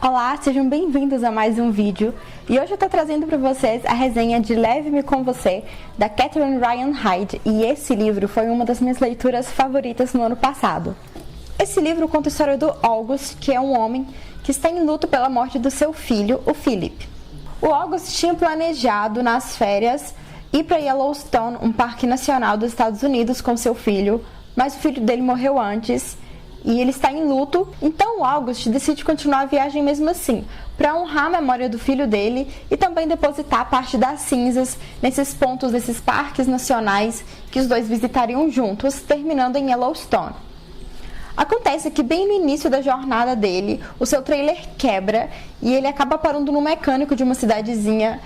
Olá, sejam bem-vindos a mais um vídeo e hoje eu estou trazendo para vocês a resenha de Leve-me com Você, da Catherine Ryan Hyde, e esse livro foi uma das minhas leituras favoritas no ano passado. Esse livro conta a história do August, que é um homem que está em luto pela morte do seu filho, o Philip. O August tinha planejado nas férias ir para Yellowstone, um parque nacional dos Estados Unidos, com seu filho, mas o filho dele morreu antes e ele está em luto, então o August decide continuar a viagem mesmo assim, para honrar a memória do filho dele e também depositar parte das cinzas nesses pontos desses parques nacionais que os dois visitariam juntos, terminando em Yellowstone. Acontece que bem no início da jornada dele, o seu trailer quebra e ele acaba parando no mecânico de uma cidadezinha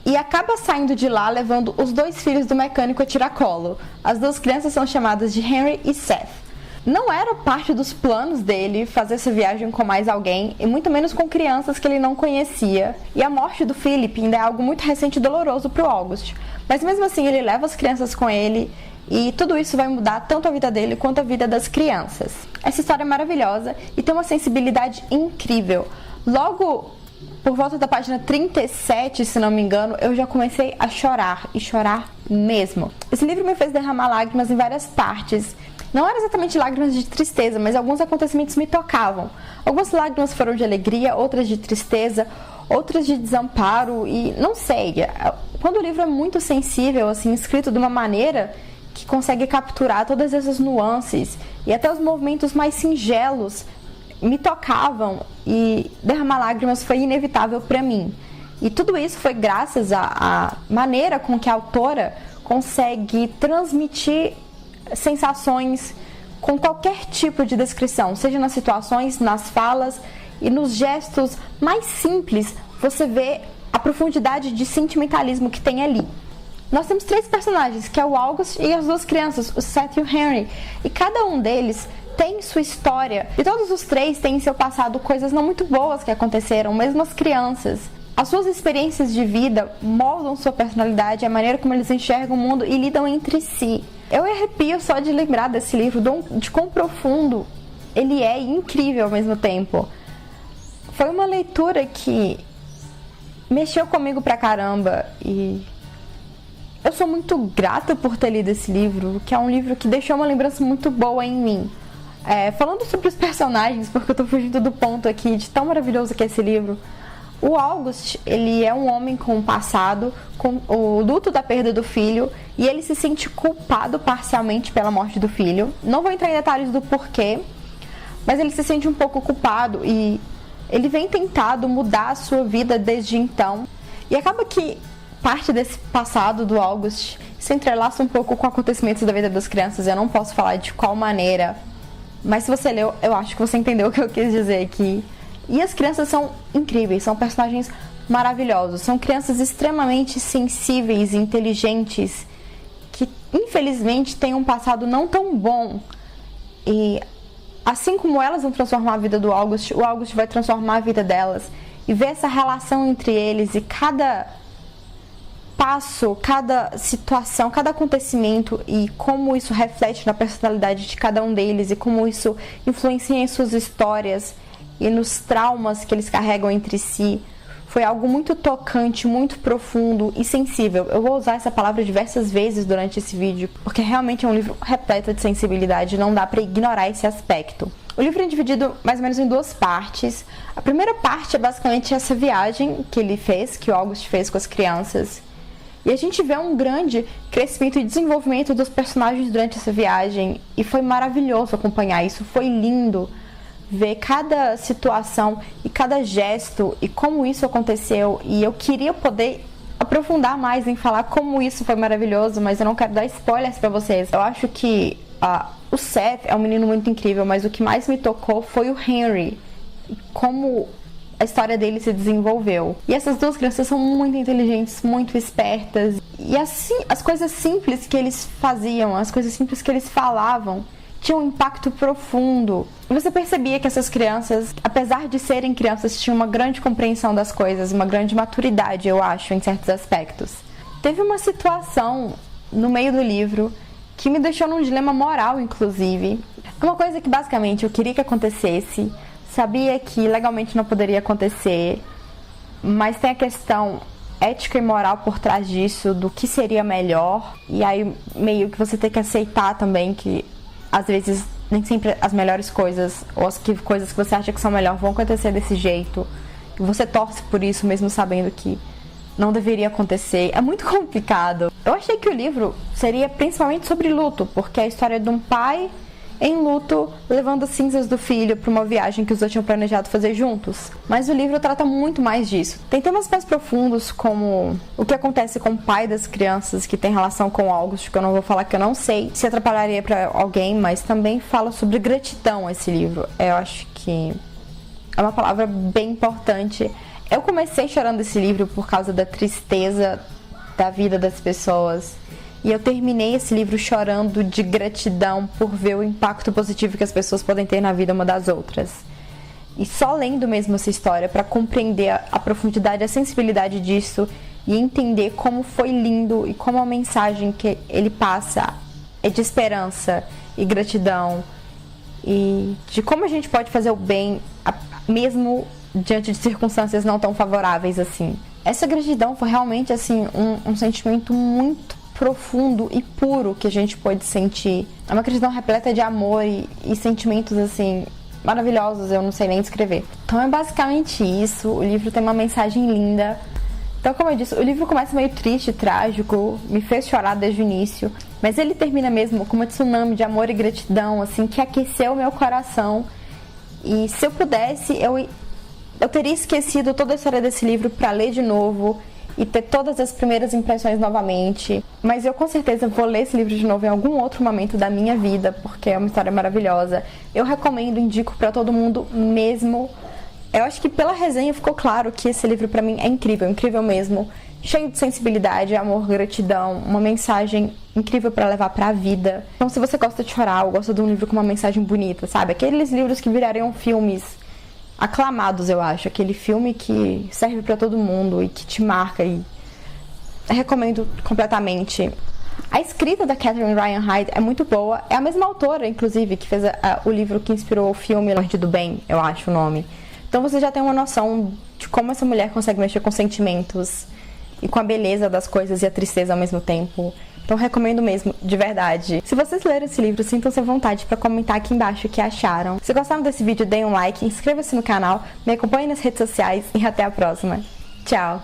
e acaba saindo de lá levando os dois filhos do mecânico a tiracolo. As duas crianças são chamadas de Henry e Seth. Não era parte dos planos dele fazer essa viagem com mais alguém, e muito menos com crianças que ele não conhecia. E a morte do Philip ainda é algo muito recente e doloroso para o August. Mas mesmo assim ele leva as crianças com ele, e tudo isso vai mudar tanto a vida dele quanto a vida das crianças. Essa história é maravilhosa e tem uma sensibilidade incrível. Logo por volta da página 37, se não me engano, eu já comecei a chorar, e chorar mesmo. Esse livro me fez derramar lágrimas em várias partes. Não eram exatamente lágrimas de tristeza, mas alguns acontecimentos me tocavam. Algumas lágrimas foram de alegria, outras de tristeza, outras de desamparo e não sei. Quando o livro é muito sensível, assim, escrito de uma maneira que consegue capturar todas essas nuances e até os movimentos mais singelos me tocavam, e derramar lágrimas foi inevitável para mim. E tudo isso foi graças à maneira com que a autora consegue transmitir sensações com qualquer tipo de descrição, seja nas situações, nas falas e nos gestos mais simples. Você vê a profundidade de sentimentalismo que tem ali. Nós temos três personagens, que é o August e as duas crianças, o Seth e o Henry, e cada um deles tem sua história, e todos os três têm em seu passado coisas não muito boas que aconteceram, mesmo as crianças. As suas experiências de vida moldam sua personalidade, a maneira como eles enxergam o mundo e lidam entre si. Eu me arrepio só de lembrar desse livro, de quão profundo ele é e incrível ao mesmo tempo. Foi uma leitura que mexeu comigo pra caramba e eu sou muito grata por ter lido esse livro, que é um livro que deixou uma lembrança muito boa em mim. Falando sobre os personagens, porque eu tô fugindo do ponto aqui de tão maravilhoso que é esse livro. O August, ele é um homem com um passado, com o luto da perda do filho, e ele se sente culpado parcialmente pela morte do filho. Não vou entrar em detalhes do porquê, mas ele se sente um pouco culpado e ele vem tentado mudar a sua vida desde então. E acaba que parte desse passado do August se entrelaça um pouco com acontecimentos da vida das crianças. Eu não posso falar de qual maneira, mas se você leu, eu acho que você entendeu o que eu quis dizer aqui. E as crianças são incríveis, são personagens maravilhosos, são crianças extremamente sensíveis e inteligentes, que infelizmente têm um passado não tão bom. E assim como elas vão transformar a vida do August, o August vai transformar a vida delas. E ver essa relação entre eles e cada passo, cada situação, cada acontecimento e como isso reflete na personalidade de cada um deles e como isso influencia em suas histórias e nos traumas que eles carregam entre si, foi algo muito tocante, muito profundo e sensível. Eu vou usar essa palavra diversas vezes durante esse vídeo, porque realmente é um livro repleto de sensibilidade, não dá para ignorar esse aspecto. O livro é dividido mais ou menos em duas partes. A primeira parte é basicamente essa viagem que ele fez, que o August fez com as crianças. E a gente vê um grande crescimento e desenvolvimento dos personagens durante essa viagem, e foi maravilhoso acompanhar isso, foi lindo ver cada situação e cada gesto e como isso aconteceu. E eu queria poder aprofundar mais em falar como isso foi maravilhoso, mas eu não quero dar spoilers pra vocês. Eu acho que o Seth é um menino muito incrível, mas o que mais me tocou foi o Henry, como a história dele se desenvolveu. E essas duas crianças são muito inteligentes, muito espertas, e assim, as coisas simples que eles faziam, as coisas simples que eles falavam, tinha um impacto profundo. Você percebia que essas crianças, apesar de serem crianças, tinham uma grande compreensão das coisas, uma grande maturidade, eu acho, em certos aspectos. Teve uma situação no meio do livro que me deixou num dilema moral, inclusive. Uma coisa que basicamente eu queria que acontecesse, sabia que legalmente não poderia acontecer, mas tem a questão ética e moral por trás disso, do que seria melhor, e aí meio que você tem que aceitar também que às vezes nem sempre as melhores coisas, ou as coisas que você acha que são melhores vão acontecer desse jeito, e você torce por isso mesmo sabendo que não deveria acontecer. É muito complicado. Eu achei que o livro seria principalmente sobre luto, porque é a história de um pai em luto, levando as cinzas do filho para uma viagem que os dois tinham planejado fazer juntos. Mas o livro trata muito mais disso. Tem temas mais profundos, como o que acontece com o pai das crianças, que tem relação com August, que eu não vou falar, que eu não sei se atrapalharia para alguém, mas também fala sobre gratidão esse livro. Eu acho que é uma palavra bem importante. Eu comecei chorando esse livro por causa da tristeza da vida das pessoas. E eu terminei esse livro chorando de gratidão por ver o impacto positivo que as pessoas podem ter na vida uma das outras. E só lendo mesmo essa história para compreender a profundidade, a sensibilidade disso e entender como foi lindo e como a mensagem que ele passa é de esperança e gratidão e de como a gente pode fazer o bem mesmo diante de circunstâncias não tão favoráveis assim. Essa gratidão foi realmente assim um sentimento muito profundo e puro que a gente pode sentir. É uma gratidão repleta de amor e sentimentos assim maravilhosos, eu não sei nem descrever. Então é basicamente isso. O livro tem uma mensagem linda. Então, como eu disse, o livro começa meio triste, trágico, me fez chorar desde o início, mas ele termina mesmo com uma tsunami de amor e gratidão, assim, que aqueceu o meu coração. E se eu pudesse, eu teria esquecido toda a história desse livro para ler de novo e ter todas as primeiras impressões novamente. Mas eu com certeza vou ler esse livro de novo em algum outro momento da minha vida, porque é uma história maravilhosa. Eu recomendo, indico pra todo mundo mesmo. Eu acho que pela resenha ficou claro que esse livro pra mim é incrível, incrível mesmo. Cheio de sensibilidade, amor, gratidão, uma mensagem incrível pra levar pra vida. Então se você gosta de chorar ou gosta de um livro com uma mensagem bonita, sabe? Aqueles livros que virariam filmes aclamados, eu acho. Aquele filme que serve pra todo mundo e que te marca, e recomendo completamente. A escrita da Catherine Ryan Hyde é muito boa. É a mesma autora, inclusive, que fez o livro que inspirou o filme Longe do Bem, eu acho o nome. Então você já tem uma noção de como essa mulher consegue mexer com sentimentos e com a beleza das coisas e a tristeza ao mesmo tempo. Então recomendo mesmo, de verdade. Se vocês leram esse livro, sintam-se à vontade para comentar aqui embaixo o que acharam. Se gostaram desse vídeo, deem um like, inscreva-se no canal, me acompanhe nas redes sociais e até a próxima. Tchau!